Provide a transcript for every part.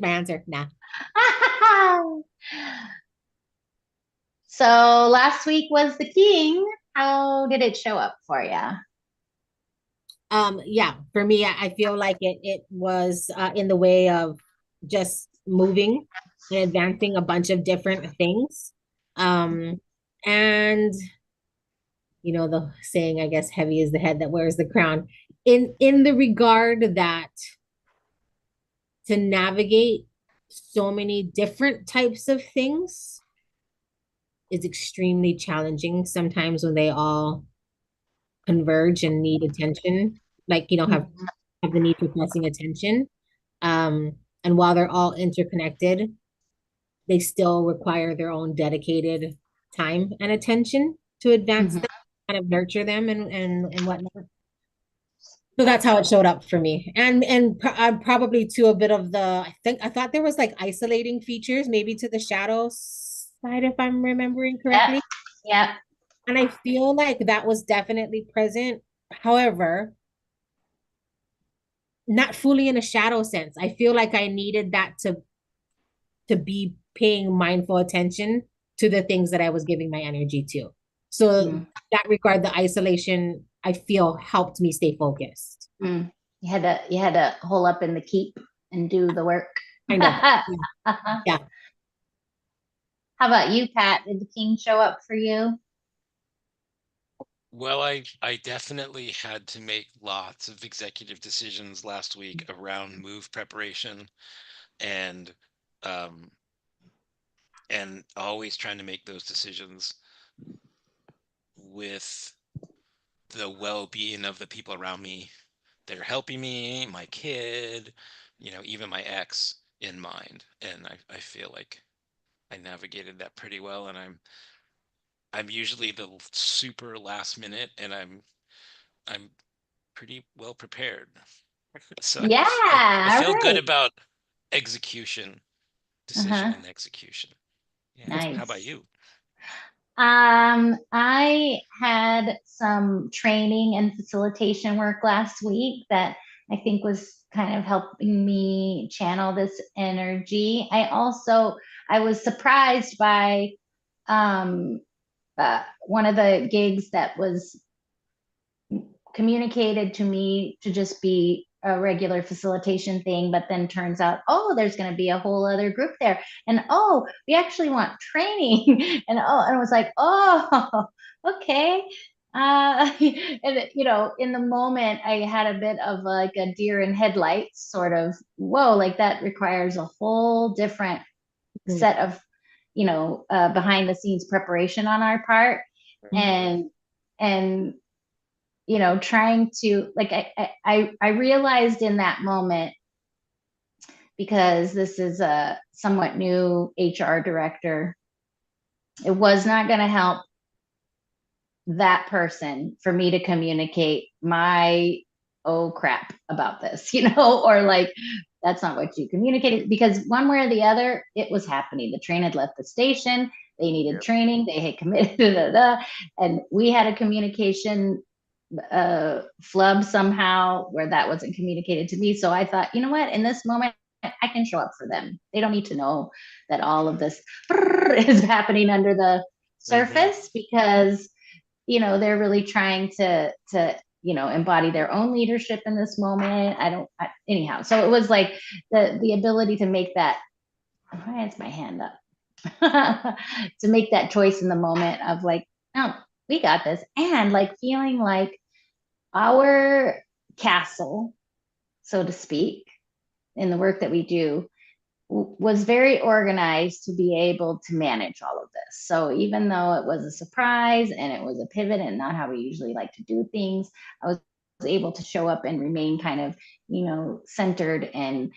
my answer. Nah. So last week was the king. How did it show up for you? Yeah, for me, I feel like it was in the way of just moving and advancing a bunch of different things. Um, and the saying, I guess, heavy is the head that wears the crown. In the regard that to navigate so many different types of things is extremely challenging sometimes when they all converge and need attention, like, have the need for pressing attention. And while they're all interconnected, they still require their own dedicated time and attention to advance Mhm. them, kind of nurture them and whatnot. So that's how it showed up for me. And probably to a bit of I thought there was like isolating features, maybe to the shadow side, if I'm remembering Yep. correctly. Yep. And I feel like that was definitely present. However, not fully in a shadow sense. I feel like I needed that to be paying mindful attention to the things that I was giving my energy to. So Mm. that regard, the isolation, I feel helped me stay focused. Mm. You had to hole up in the keep and do the work. Kind of. Yeah. How Yeah. about you, Pat? Did the king show up for you? Well, I definitely had to make lots of executive decisions last week around move preparation and um and always trying to make those decisions with the well-being of the people around me. They're helping me, my kid, even my ex in mind. And I feel like I navigated that pretty well. And I'm usually the super last minute, and I'm pretty well prepared. So Yeah, I all feel good right. about execution, decision Uh-huh. and execution. Yeah. How about Nice. you? I had some training and facilitation work last week that I think was kind of helping me channel this energy. I was surprised by um, one of the gigs that was communicated to me to just be a regular facilitation thing, but then turns out, oh, there's going to be a whole other group there. And oh, we actually want training. And I was like, oh, okay. And in the moment, I had a bit of like a deer in headlights sort of, whoa, like that requires a whole different Mhm. set of, behind the scenes preparation on our part. Mhm. Mhm. And trying to like I realized in that moment, because this is a somewhat new HR director, it was not going to help that person for me to communicate my oh crap about this, or like that's not what you communicated, because one way or the other it was happening. The train had left the station, they needed Yep. training, they had committed and we had a communication flub somehow where that wasn't communicated to me. So I thought, you know what, in this moment, I can show up for them. They don't need to know that all of this is happening under the Hmm. surface, because they're really trying to embody their own leadership in this moment. Anyhow, so it was like the ability to make that. Why is my hand up? To make that choice in the moment of like, oh, we got this, and like feeling like our castle, so to speak, in the work that we do was very organized to be able to manage all of this. So even though it was a surprise and it was a pivot and not how we usually like to do things, I was able to show up and remain kind of, centered and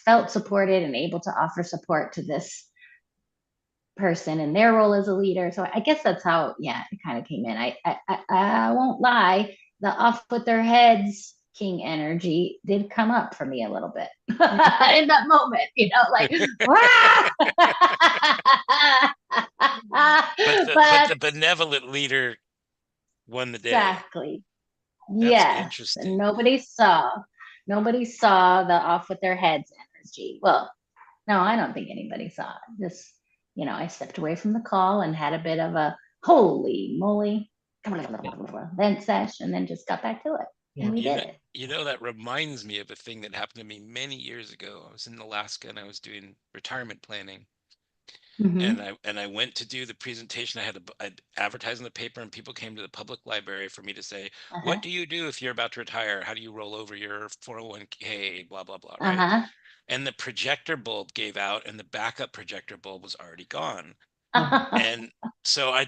felt supported and able to offer support to this person in their role as a leader. So I guess that's how, yeah, it kind of came in. I won't lie, the off with their heads king energy did come up for me a little bit in that moment, like But but the benevolent leader won the day. exactly, That's yes, and interesting. nobody saw the off with their heads gee, well, no, I don't think anybody saw it. Just, I stepped away from the call and had a bit of a holy moly vent sesh, and then just got back to it. Yeah. And we did it. That reminds me of a thing that happened to me many years ago. I was in Alaska and I was doing retirement planning. Mhm. And I went to do the presentation. I'd advertised in the paper, and people came to the public library for me to say, Uh-huh. what do you do if you're about to retire? How do you roll over your 401k, blah, blah, blah, right? Uh-huh. And the projector bulb gave out, and the backup projector bulb was already gone. Uh-huh. And so I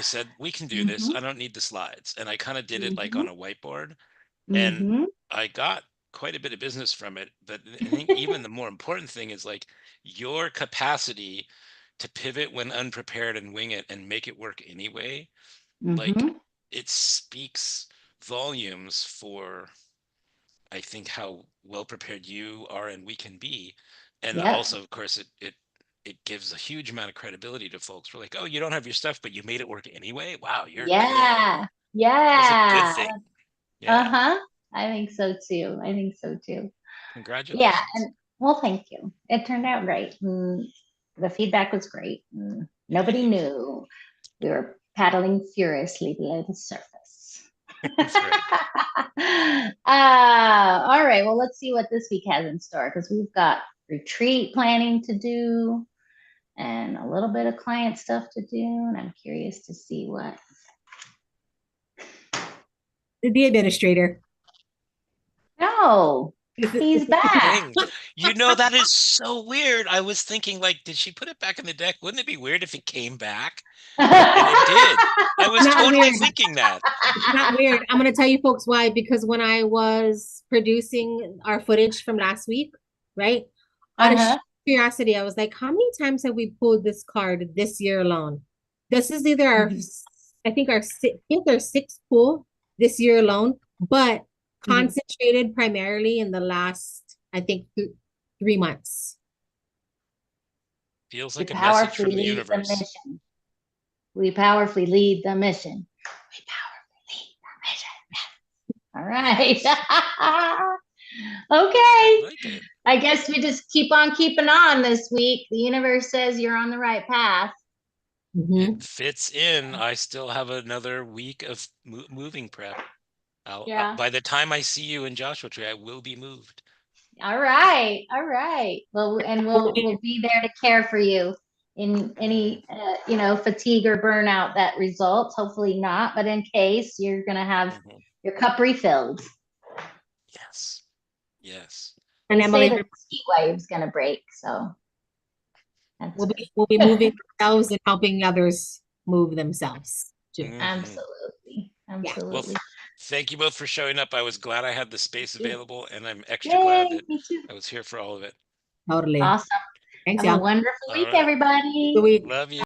said, we can do this. Mhm. I don't need the slides. And I kind of did it like Mhm. on a whiteboard, and Mhm. I got quite a bit of business from it. But I think even the more important thing is like your capacity to pivot when unprepared and wing it and make it work anyway. Like, Mhm. it speaks volumes for, I think, how well prepared you are and we can be. And Yep. also, of course, it gives a huge amount of credibility to folks. We're like, oh, you don't have your stuff, but you made it work anyway. Wow, you're good. Yeah. That's a good Yeah. thing. Yeah. Uh-huh. I think so too. I think so too. Yeah. Congratulations. And well, thank you. It turned out great. The feedback was great. Nobody Yay. knew. We were paddling furiously below the surface. That's right. All right. Well, let's see what this week has in store, because we've got retreat planning to do and a little bit of client stuff to do. And I'm curious to see what. The administrator. No, he's back. Thing. That is so weird. I was thinking, like, did she put it back in the deck? Wouldn't it be weird if it came back? And it did. I was Not totally weird. thinking that. It's not weird. I'm going to tell you folks why, because when I was producing our footage from last week, right? Out of Uh-huh. curiosity, I was like, how many times have we pulled this card this year alone? This is either our, I think our fifth or sixth pull this year alone, but concentrated primarily in the last, I think, 3 months. Feels We like a message powerfully from the lead the universe. mission. We powerfully lead the mission. We powerfully lead the mission. All right. Okay. I like it. I guess we just keep on keeping on this week. The universe says you're on the right path. It fits in. I still have another week of moving prep. Yeah. By the time I see you in Joshua Tree, I will be moved. All right. All right. Well, and we'll be there to care for you in any fatigue or burnout that results. Hopefully not, but in case, you're gonna have your cup refilled. Yes. Yes. And They Emily, say that the heat wave's gonna break, so we'll be moving ourselves and helping others move themselves too. Absolutely. Absolutely. Well, thank you both for showing up. I was glad I had the space available, and I'm extra Yay, glad that me too. I was here for all of it. Totally. Awesome. Thanks, Have a y'all. wonderful All week, right. everybody. Good week. Love you.